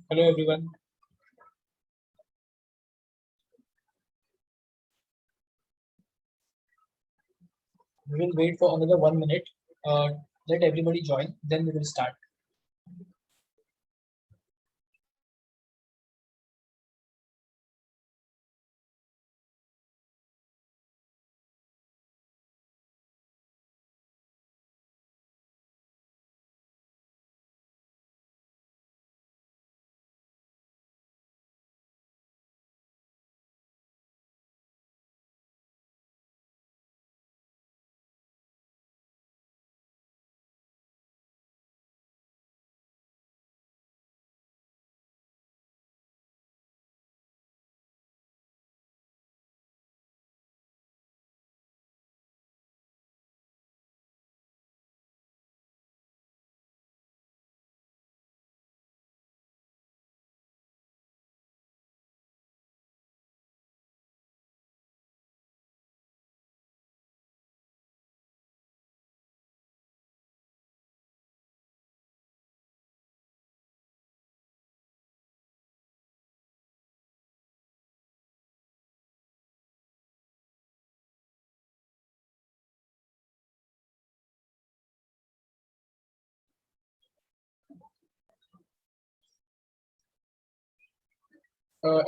Hello everyone. We will wait for another 1 minute. Uh, Let everybody join, then we will start.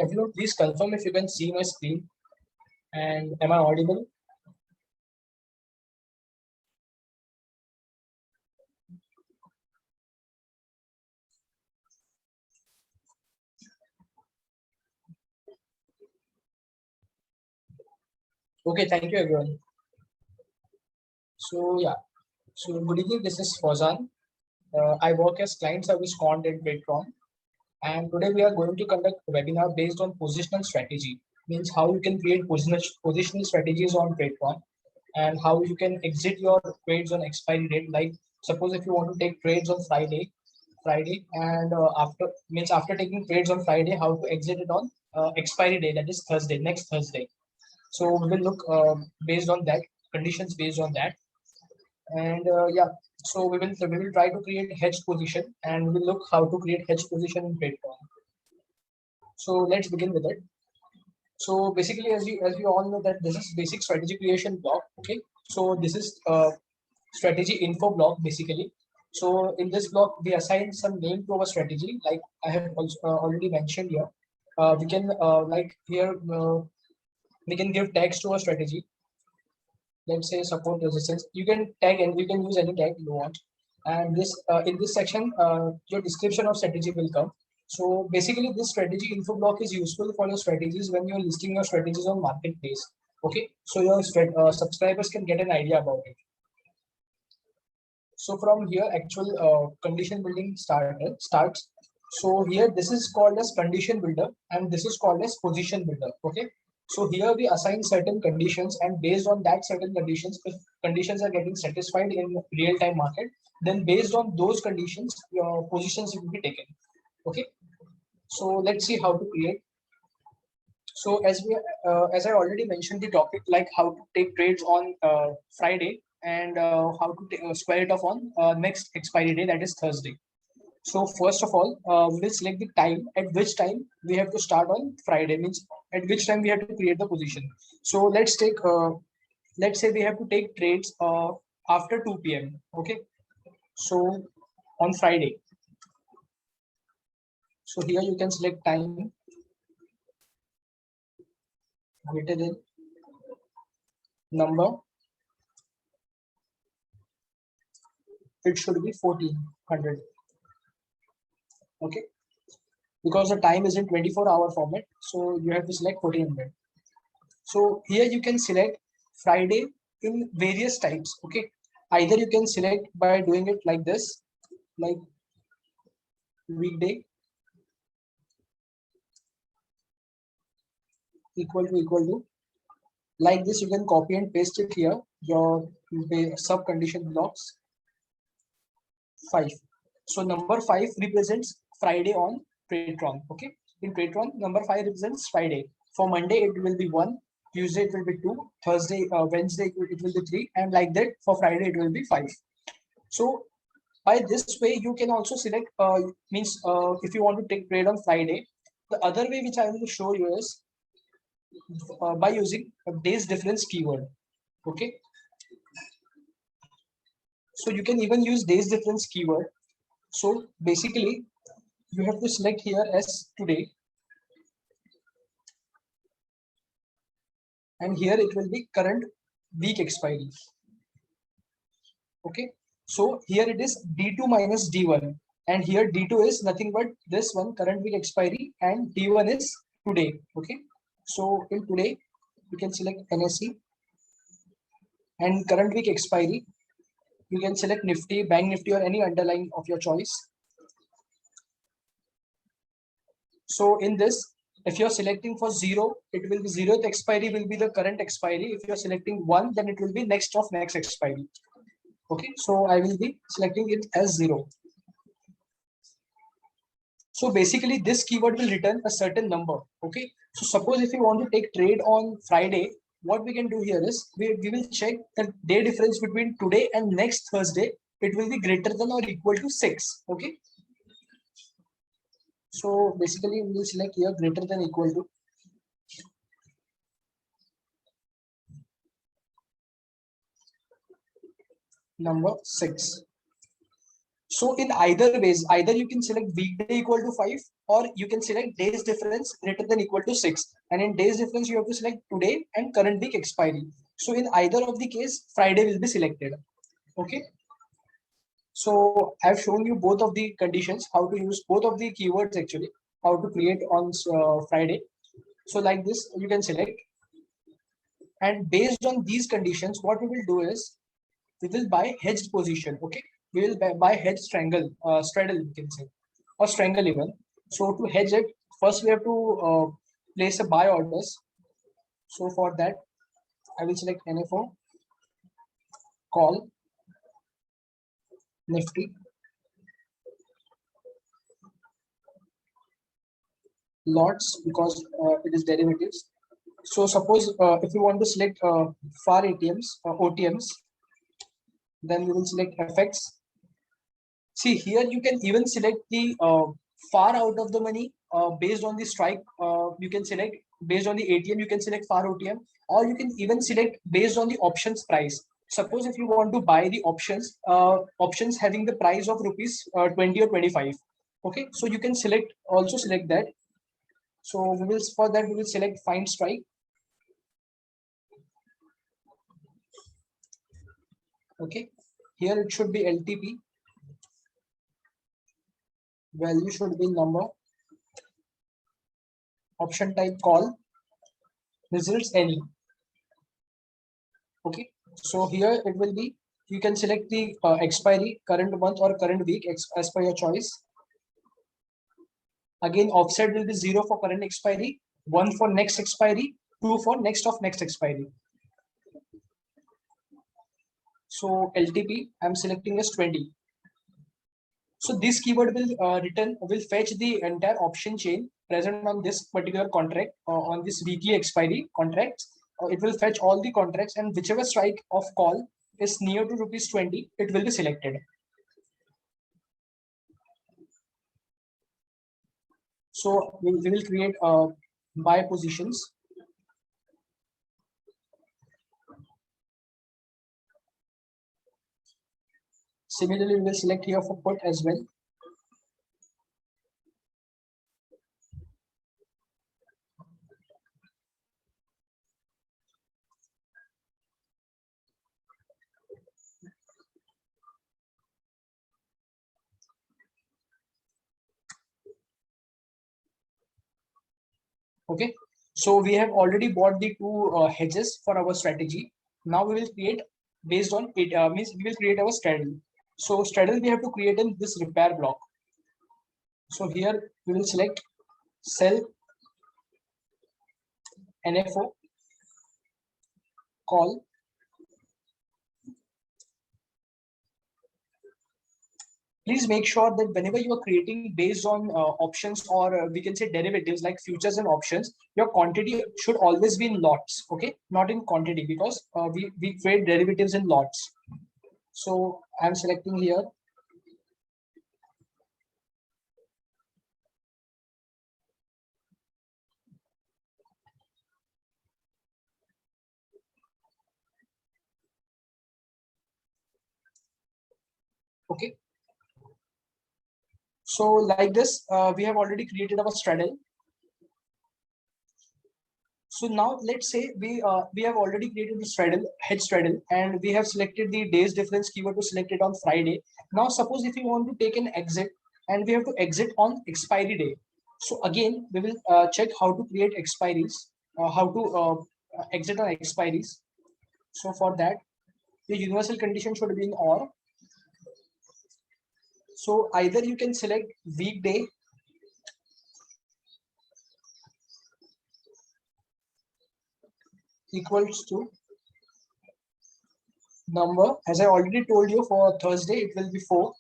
Everyone, please confirm if you can see my screen and am I audible? Okay, thank you everyone. So good evening. This is Fauzan. I work as client service quant in Patreon, and today we are going to conduct a webinar based on positional strategy. Means how you can create positional strategies on Patreon, and how you can exit your trades on expiry date. Like suppose if you want to take trades on Friday, and after taking trades on Friday, how to exit it on expiry day, that is Thursday, next Thursday. So we will look based on that, conditions based on that, and so we will try to create hedge position, and we'll look how to create hedge position in Bitcoin. So let's begin with it. So basically, as we all know that this is basic strategy creation block. Okay, so this is strategy info block basically. So in this block, we assign some name to our strategy. Like I have also already mentioned here, we can like here we can give tags to our strategy. Let's say support resistance. You can tag and you can use any tag you want. And this in this section, your description of strategy will come. So basically, this strategy info block is useful for your strategies when you're listing your strategies on marketplace. Okay, so your subscribers can get an idea about it. So from here, actual condition building starts. So here, this is called as condition builder, and this is called as position builder. Okay. So here we assign certain conditions, and based on that certain conditions, if conditions are getting satisfied in real-time market, then based on those conditions, your positions will be taken. Okay. So let's see how to create. So as I already mentioned the topic, like how to take trades on Friday, and how to square it off on next expiry day, that is Thursday. So first of all, we will select the time at which time we have to start on Friday, means at which time we have to create the position. So let's say we have to take trades after 2 p.m. Okay. So on Friday. So here you can select time greater than number. It should be 1400. Okay, because the time is in 24-hour format, so you have to select 1400. So here you can select Friday in various types. Okay, either you can select by doing it like this, like weekday equal to like this. You can copy and paste it here, your sub condition blocks 5. So number 5 represents Friday on Patreon. Okay, in Patreon, number 5 represents Friday. For Monday, it will be 1. Tuesday, it will be 2. Thursday, Wednesday, it will be 3. And like that, for Friday, it will be 5. So By this way, you can also select, if you want to take trade on Friday. The other way which I will show you is by using a days difference keyword. Okay. So you can even use days difference keyword. So basically, you have to select here as today. And here it will be current week expiry. Okay. So here it is D2 minus D1. And here D2 is nothing but this one, current week expiry, and D1 is today. Okay. So in today, you can select NSE and current week expiry. You can select Nifty, Bank Nifty, or any underlying of your choice. So in this, if you're selecting for 0, it will be 0th expiry will be the current expiry. If you're selecting 1, then it will be next of next expiry. Okay, so I will be selecting it as 0. So basically this keyword will return a certain number. Okay, so suppose if you want to take trade on Friday, what we can do here is we will check the day difference between today and next Thursday. It will be greater than or equal to 6. Okay. So basically we will select here greater than equal to number 6. So in either ways, either you can select weekday equal to 5, or you can select days difference greater than equal to 6. And in days difference, you have to select today and current week expiry. So in either of the case, Friday will be selected. Okay. So I've shown you both of the conditions, how to use both of the keywords actually, how to create on Friday. So like this, you can select. And based on these conditions, what we will do is we will buy hedged position. Okay. We will buy hedge straddle, you can say, or strangle even. So to hedge it, first we have to place a buy orders. So for that, I will select NFO, call, Nifty, lots, because it is derivatives. So suppose if you want to select FAR ATMs, OTMs, then we will select FX. See here, you can even select the far out of the money based on the strike. You can select based on the ATM, you can select far OTM, or you can even select based on the options price. Suppose if you want to buy the options having the price of rupees 20 or 25. Okay, so you can also select that. So for that we will select find strike. Okay, here it should be LTP. Value should be number. Option type call. Results any. Okay, so here it will be, you can select the expiry, current month or current week as per your choice. Again, offset will be 0 for current expiry, 1 for next expiry, 2 for next of next expiry. So LTP, I'm selecting as 20. So this keyword will fetch the entire option chain present on this particular contract, on this weekly expiry contract. It will fetch all the contracts, and whichever strike of call is near to rupees 20, it will be selected. So we will create buy positions. Similarly, we will select here for put as well. Okay, so we have already bought the two hedges for our strategy. Now we will create based on it, means we will create our straddle. So straddle we have to create in this repair block. So here we will select sell NFO, call, please make sure that whenever you are creating based on options, or we can say derivatives like futures and options, your quantity should always be in lots. Okay, not in quantity, because we trade derivatives in lots. So I'm selecting here Okay. So like this, we have already created our straddle. So now let's say we have already created the straddle, head straddle, and we have selected the days difference keyword to select it on Friday. Now suppose if you want to take an exit and we have to exit on expiry day. So again, we will check how to create expiries, how to exit on expiries. So for that, the universal condition should be in OR. So either you can select weekday equals to number. As I already told you, for Thursday it will be 4.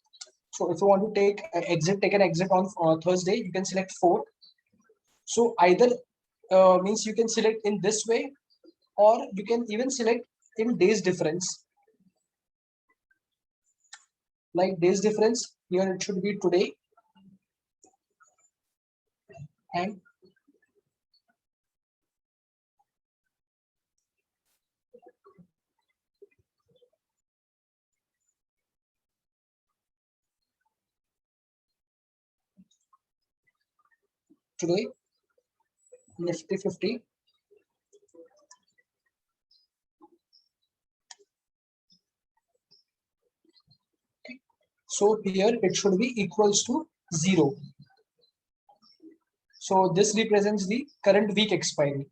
So if you want to take an exit on Thursday, you can select 4. So either means you can select in this way, or you can even select in days difference. Like days difference, here it should be today and today, Nifty 50. So here it should be equals to 0. So this represents the current week expiry.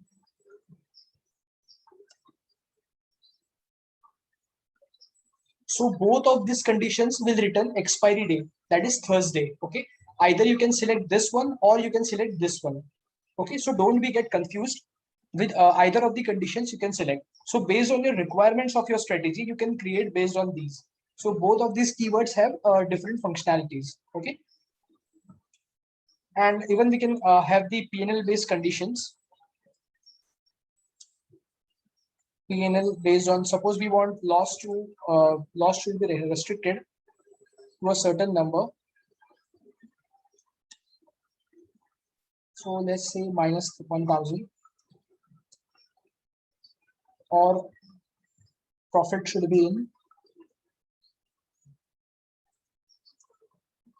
So both of these conditions will return expiry day, that is Thursday. Okay. Either you can select this one or you can select this one. Okay. So don't be get confused with either of the conditions you can select. So based on your requirements of your strategy, you can create based on these. So both of these keywords have different functionalities. Okay. And even we can have the PNL based conditions. PNL based on, suppose we want loss to be restricted to a certain number. So let's say minus 1000, or profit should be in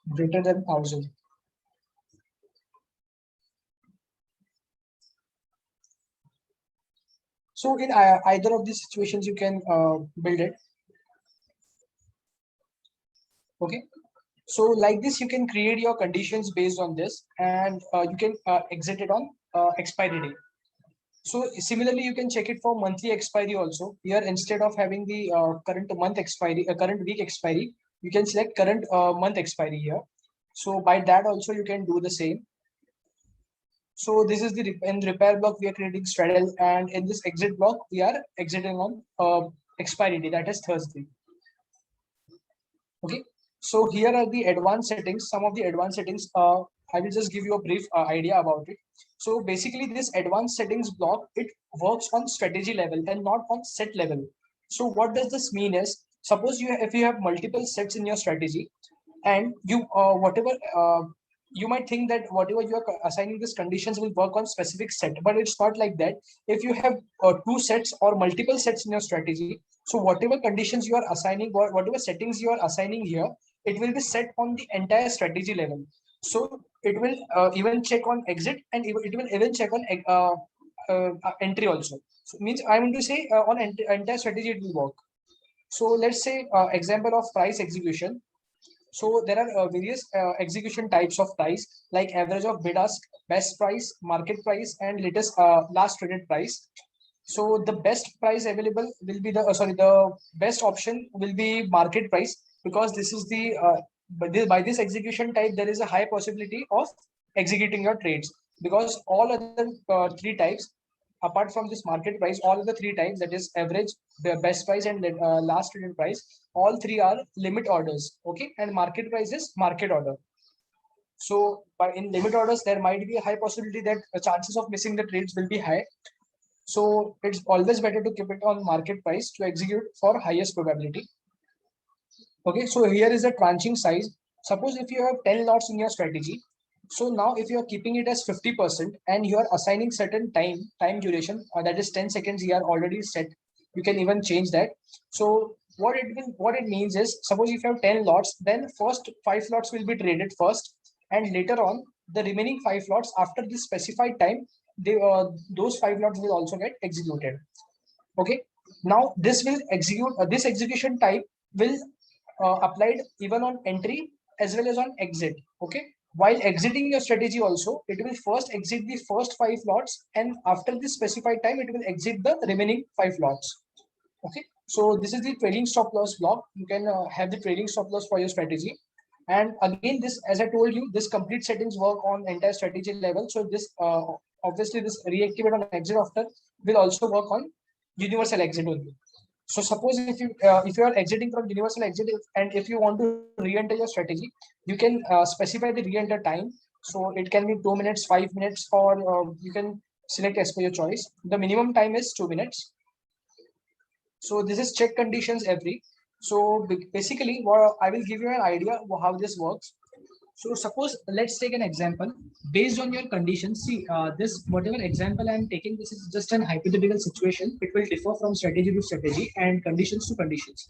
greater than 1000. So in either of these situations, you can build it. Okay. So like this, you can create your conditions based on this, and you can exit it on expiry day. So similarly, you can check it for monthly expiry also. Here, instead of having the current month expiry, current week expiry, you can select current month expiry here. So by that also, you can do the same. So this is the in repair block, we are creating straddle, and in this exit block, we are exiting on expiry day, that is Thursday. Okay. So here are the advanced settings. Some of the advanced settings, I will just give you a brief idea about it. So basically this advanced settings block, it works on strategy level and not on set level. So what does this mean is, suppose if you have multiple sets in your strategy, and you whatever you might think that whatever you are assigning these conditions will work on specific set, but it's not like that. If you have two sets or multiple sets in your strategy, so whatever conditions you are assigning or whatever settings you are assigning here, it will be set on the entire strategy level. So it will even check on exit, and it will even check on entry also. So means I want to say on entire strategy it will work. So let's say example of price execution. So there are various execution types of price, like average of bid ask, best price, market price, and latest last traded price. So the best price available will be the best option will be market price, because this is the by this execution type there is a high possibility of executing your trades, because all other three types apart from this market price, all of the three types, that is average, the best price, and last traded price, all three are limit orders. Okay. And market price is market order. So in limit orders, there might be a high possibility that the chances of missing the trades will be high. So it's always better to keep it on market price to execute for highest probability. Okay. So here is the tranching size. Suppose if you have 10 lots in your strategy, so now if you are keeping it as 50% and you are assigning certain time duration, that is 10 seconds, you are already set. You can even change that. So what it means is, suppose if you have 10 lots, then first 5 lots will be traded first, and later on the remaining 5 lots after this specified time, they those 5 lots will also get executed. Okay, now this will execute this execution type will applied even on entry as well as on exit. Okay, while exiting your strategy also, it will first exit the first 5 lots, and after this specified time it will exit the remaining 5 lots. Okay, so this is the trailing stop loss block. You can have the trailing stop loss for your strategy. And again, this, as I told you, this complete settings work on entire strategy level. So this obviously this reactivate on exit after will also work on universal exit only. So suppose if you are exiting from universal exit, and if you want to re-enter your strategy, you can specify the re-enter time. So it can be 2 minutes, 5 minutes, or you can select as per your choice. The minimum time is 2 minutes. So this is check conditions every. So basically, what I will give you an idea of how this works. So suppose let's take an example based on your conditions. See, this whatever example I am taking, this is just an hypothetical situation. It will differ from strategy to strategy and conditions to conditions.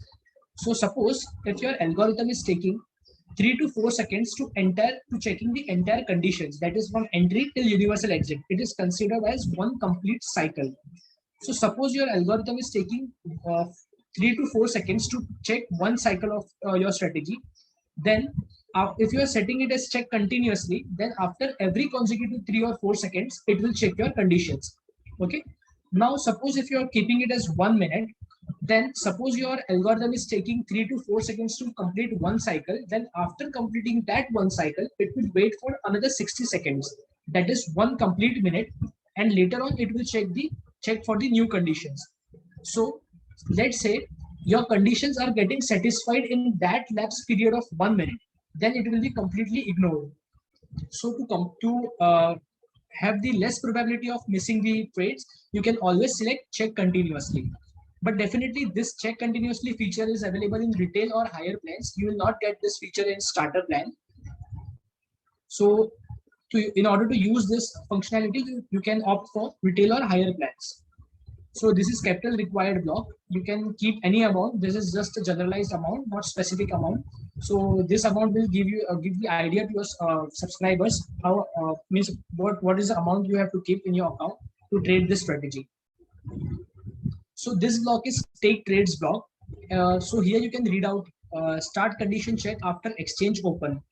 So suppose if your algorithm is taking 3 to 4 seconds to enter to checking the entire conditions, that is from entry till universal exit, it is considered as one complete cycle. So suppose your algorithm is taking 3 to 4 seconds to check one cycle of your strategy. Then if you are setting it as check continuously, then after every consecutive 3 or 4 seconds, it will check your conditions. Okay. Now suppose if you are keeping it as 1 minute, then suppose your algorithm is taking 3 to 4 seconds to complete one cycle. Then after completing that one cycle, it will wait for another 60 seconds. That is one complete minute, and later on it will check for the new conditions. So let's say your conditions are getting satisfied in that lapse period of 1 minute, then it will be completely ignored. So to come to have the less probability of missing the trades, you can always select check continuously. But definitely this check continuously feature is available in retail or higher plans. You will not get this feature in starter plan. So in order to use this functionality, you can opt for retail or higher plans. So this is capital required block. You can keep any amount. This is just a generalized amount, not specific amount. So this amount will give you give the idea to your subscribers how means what is the amount you have to keep in your account to trade this strategy. So this block is take trades block. So here you can read out start condition check after exchange open.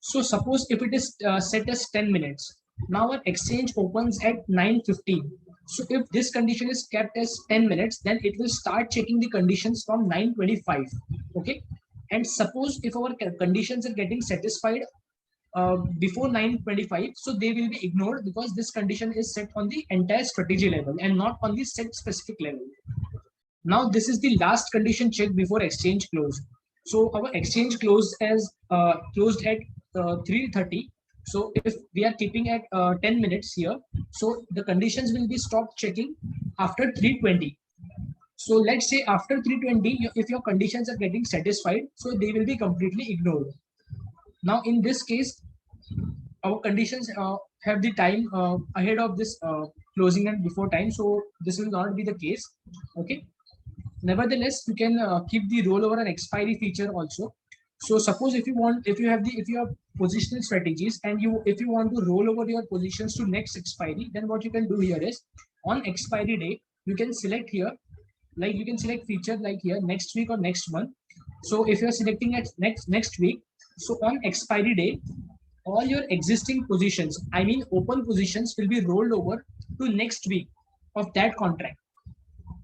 So suppose if it is set as 10 minutes, now our exchange opens at 9:15. So if this condition is kept as 10 minutes, then it will start checking the conditions from 9:25. Okay. And suppose if our conditions are getting satisfied before 9:25, so they will be ignored because this condition is set on the entire strategy level and not on the set specific level. Now this is the last condition check before exchange close. So our exchange closed at 3:30. So if we are keeping at 10 minutes here, so the conditions will be stopped checking after 3:20. So let's say after 3:20, if your conditions are getting satisfied, so they will be completely ignored. Now in this case, our conditions have the time ahead of this closing and before time. So this will not be the case. Okay. Nevertheless, you can keep the rollover and expiry feature also. So suppose if you have positional strategies and if you want to roll over your positions to next expiry, then what you can do here is on expiry day, you can select here, like you can select feature like here next week or next month. So if you're selecting at next week, so on expiry day, all your existing positions, I mean open positions, will be rolled over to next week of that contract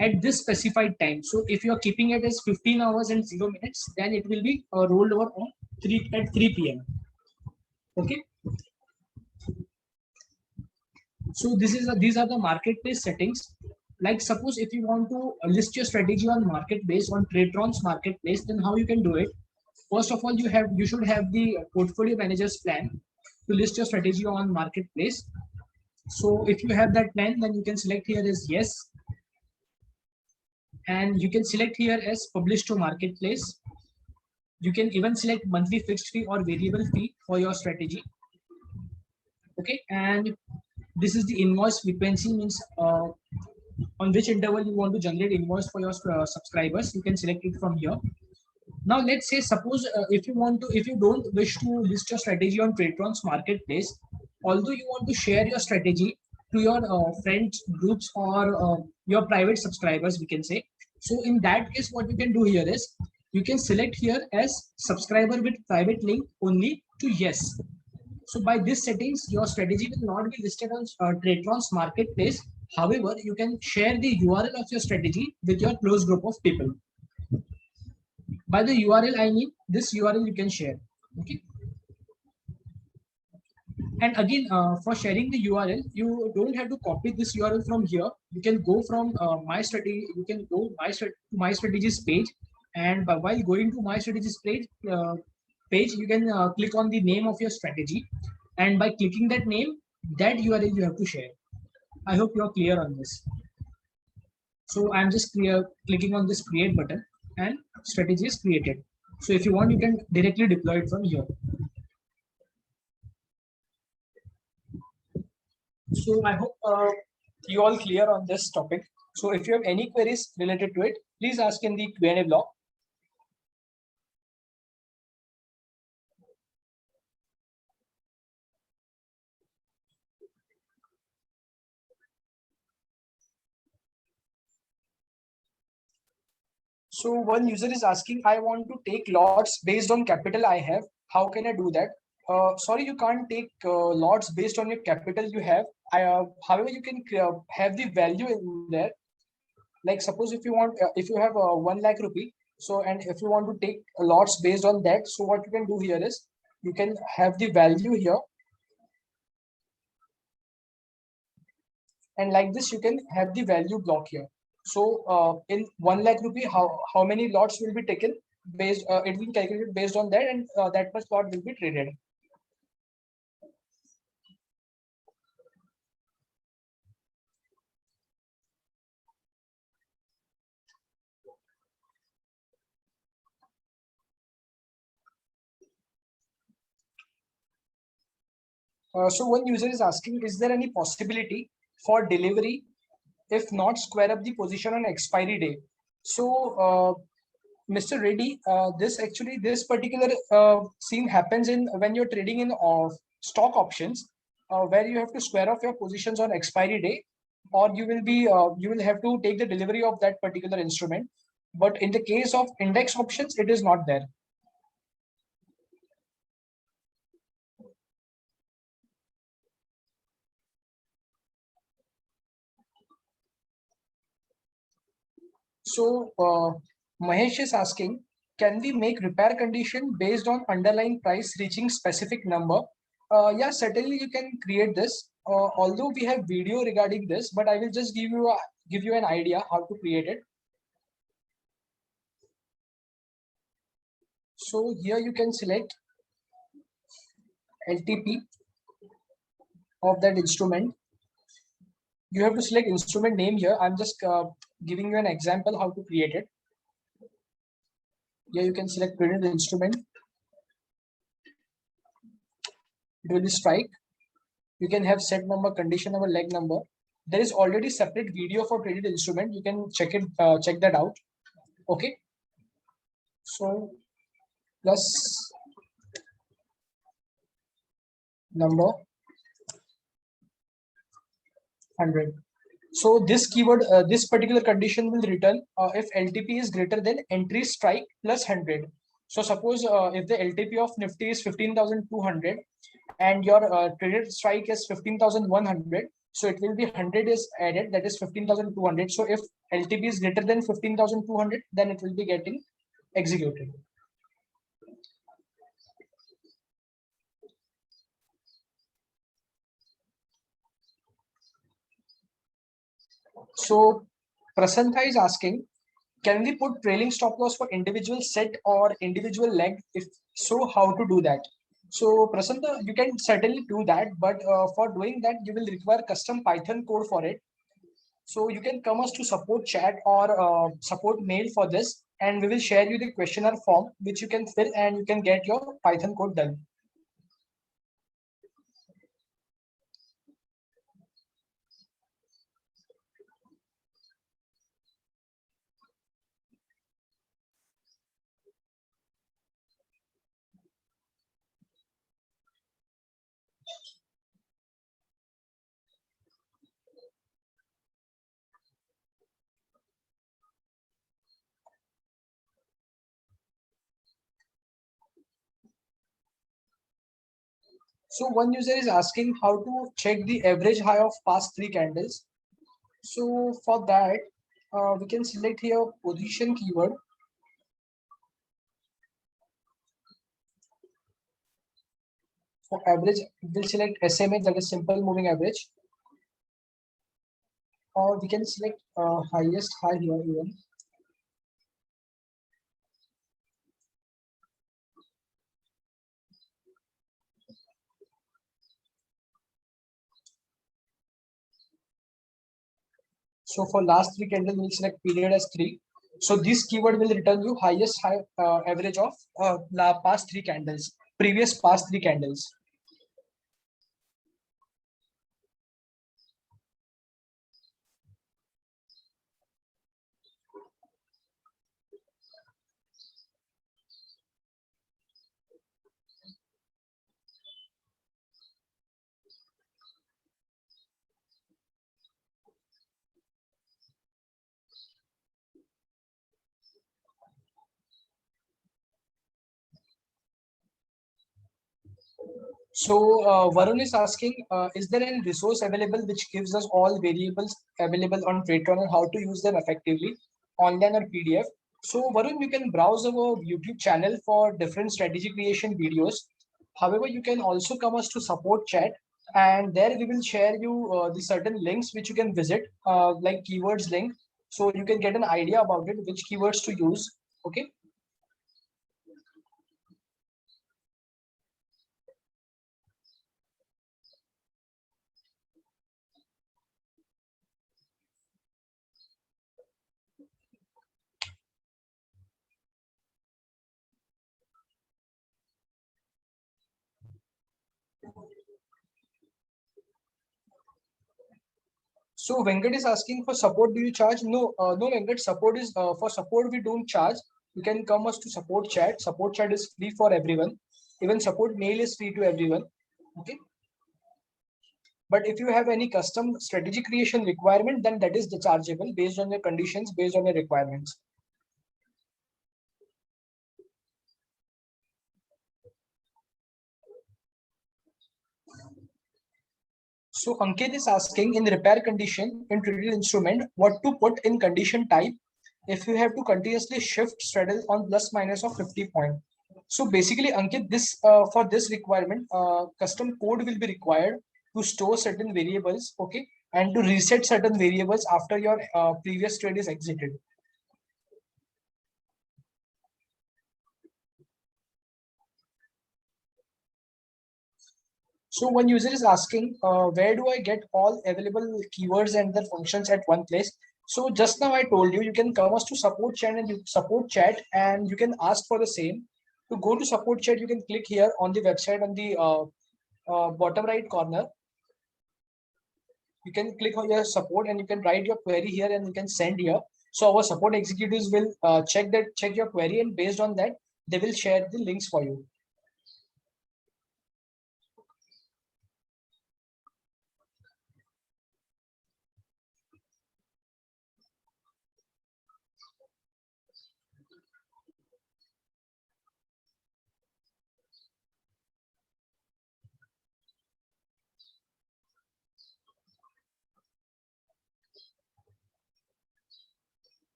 at this specified time. So if you are keeping it as 15 hours and 0 minutes, then it will be rolled over on 3 p.m. Okay. So these are the marketplace settings. Like suppose if you want to list your strategy on marketplace, on TradeTron's marketplace, then how you can do it? First of all, you should have the portfolio manager's plan to list your strategy on marketplace. So if you have that plan, then you can select here as yes, and you can select here as publish to marketplace. You can even select monthly fixed fee or variable fee for your strategy. Okay, and this is the invoice frequency, means on which interval you want to generate invoice for your subscribers. You can select it from here. Now let's say, suppose if you don't wish to list your strategy on Tradetron's marketplace, although you want to share your strategy to your friends groups or your private subscribers, we can say. So in that case, what you can do here is you can select here as subscriber with private link only to yes. So by this settings, your strategy will not be listed on Tradetron's marketplace. However, you can share the URL of your strategy with your close group of people. By the URL, I mean this URL you can share. Okay. And again, for sharing the URL, you don't have to copy this URL from here. You can go from my strategy. You can go my strategies page, and while going to my strategies page, you can click on the name of your strategy, and by clicking that name, that URL you have to share. I hope you are clear on this. So I'm just clicking on this create button, and strategy is created. So if you want, you can directly deploy it from here. So I hope you all clear on this topic. So if you have any queries related to it, please ask in the Q&A block. So one user is asking, I want to take lots based on capital I have. How can I do that? Sorry, you can't take lots based on your capital you have. However, you can have the value in there. Like suppose if you want, if you have 1 lakh rupee, so and if you want to take lots based on that, so what you can do here is you can have the value here, and like this you can have the value block here. So in 1 lakh rupee, how many lots will be taken based? It will be calculated based on that, and that much lot will be traded. So one user is asking, is there any possibility for delivery if not square up the position on expiry day? So Mr. Reddy, this particular scene happens in when you're trading in stock options, where you have to square off your positions on expiry day, or you will have to take the delivery of that particular instrument. But in the case of index options, it is not there. So Mahesh is asking, can we make repair condition based on underlying price reaching specific number? Yeah, certainly you can create this. Although we have video regarding this, but I will just give you an idea how to create it. So here you can select LTP of that instrument. You have to select instrument name here. I'm just giving you an example how to create it. Here you can select traded instrument. It will be strike. You can have set number, condition number, leg number. There is already separate video for traded instrument. You can check it, check that out. Okay. So plus number 100. So this keyword, this particular condition will return if LTP is greater than entry strike plus 100. So suppose if the LTP of Nifty is 15,200 and your traded strike is 15,100, so it will be 100 is added, that is 15,200. So if LTP is greater than 15,200, then it will be getting executed. So Prasantha is asking, can we put trailing stop loss for individual set or individual leg? If so, how to do that? So Prasanta, you can certainly do that, but for doing that, you will require custom Python code for it. So you can come us to support chat or support mail for this, and we will share you the questionnaire form, which you can fill and you can get your Python code done. So one user is asking how to check the average high of past three candles. So for that, we can select here position keyword. For average, we'll select SMA, that is simple moving average, or we can select highest high here even. So for last three candles, we'll select period as 3. So this keyword will return you highest high average of past three candles, previous past three candles. So Varun is asking, is there any resource available which gives us all variables available on TradeTron and how to use them effectively, online or PDF? So Varun, you can browse our YouTube channel for different strategy creation videos. However, you can also come us to support chat, and there we will share you the certain links which you can visit, like keywords link, so you can get an idea about it, which keywords to use. Okay. So Venkat is asking for support. Do you charge? No, no, Venkat. Support is for support. We don't charge. You can come us to support chat. Support chat is free for everyone. Even support mail is free to everyone. Okay. But if you have any custom strategy creation requirement, then that is the chargeable based on your conditions, based on your requirements. So Ankit is asking in repair condition in traded instrument, what to put in condition type if you have to continuously shift straddle on plus minus of 50 point. So basically, Ankit, this for this requirement, custom code will be required to store certain variables, okay, and to reset certain variables after your previous trade is exited. So one user is asking, where do I get all available keywords and their functions at one place? So just now I told you, you can come us to support chat and you can ask for the same. To go to support chat, you can click here on the website on the bottom right corner. You can click on your support and you can write your query here and you can send here. So our support executives will check your query, and based on that, they will share the links for you.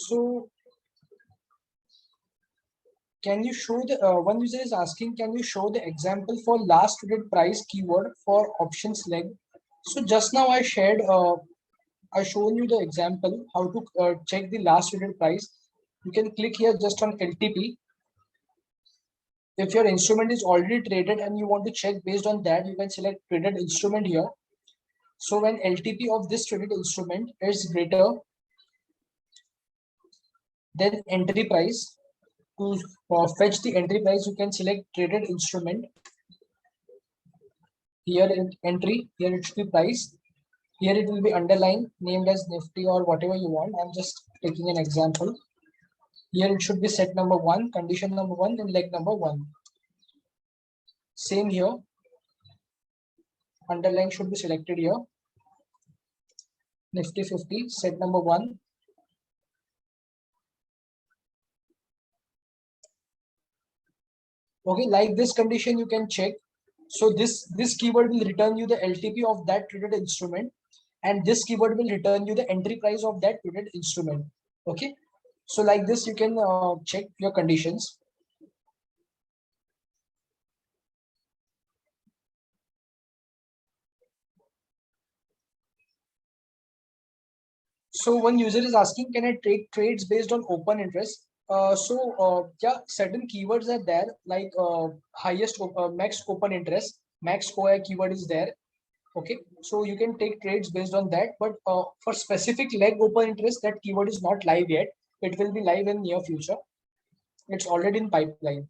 So can you show the one user is asking, can you show the example for last traded price keyword for options leg? So just now I shown you the example how to check the last traded price. You can click here just on LTP. If your instrument is already traded and you want to check based on that, you can select traded instrument here. So when LTP of this traded instrument is greater than entry price, to fetch the entry price, you can select traded instrument. Here it entry, here it should be price. Here it will be underlined, named as Nifty or whatever you want. I'm just taking an example. Here it should be set number 1, condition number 1, and leg number 1. Same here. Underline should be selected here. Nifty 50, set number 1. Okay, like this condition you can check. So this keyword will return you the LTP of that traded instrument, and this keyword will return you the entry price of that traded instrument. Okay, so like this you can check your conditions. So one user is asking, can I take trades based on open interest? Yeah, certain keywords are there like max open interest, max OI keyword is there. Okay, so you can take trades based on that, but for specific leg open interest, that keyword is not live yet. It will be live in near future. It's already in pipeline.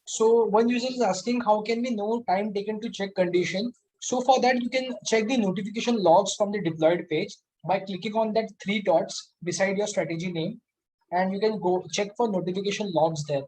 So one user is asking, how can we know time taken to check condition? So for that, you can check the notification logs from the deployed page by clicking on that three dots beside your strategy name, and you can go check for notification logs there.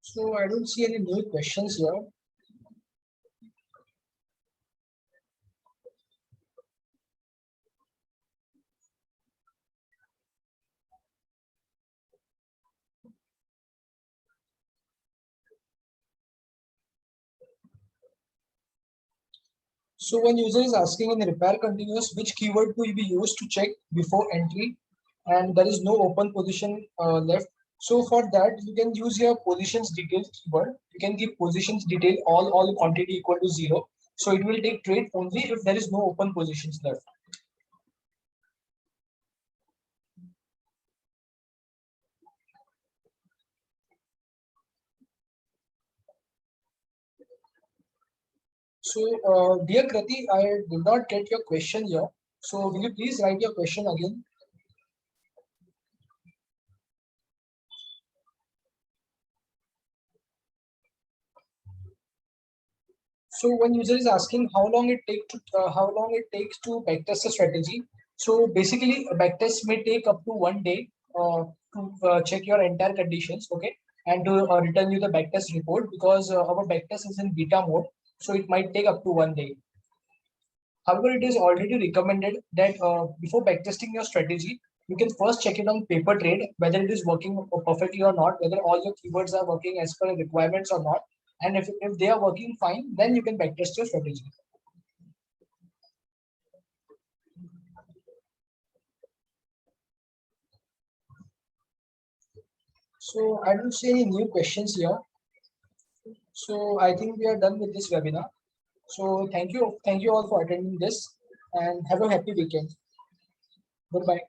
So I don't see any new questions here. So one user is asking in the repair continuous, which keyword will be used to check before entry, and there is no open position left. So for that, you can use your positions detail keyword. You can give positions detail all quantity equal to 0. So it will take trade only if there is no open positions left. So dear Krati, I did not get your question here. So will you please write your question again? So one user is asking how long it takes to backtest a strategy. So basically, a backtest may take up to 1 day to check your entire conditions, okay, and to return you the backtest report because our backtest is in beta mode, so it might take up to 1 day. However, it is already recommended that before backtesting your strategy, you can first check it on paper trade whether it is working perfectly or not, whether all your keywords are working as per requirements or not. And if they are working fine, then you can backtest your strategy. So I don't see any new questions here. So I think we are done with this webinar. So thank you all for attending this and have a happy weekend. Goodbye.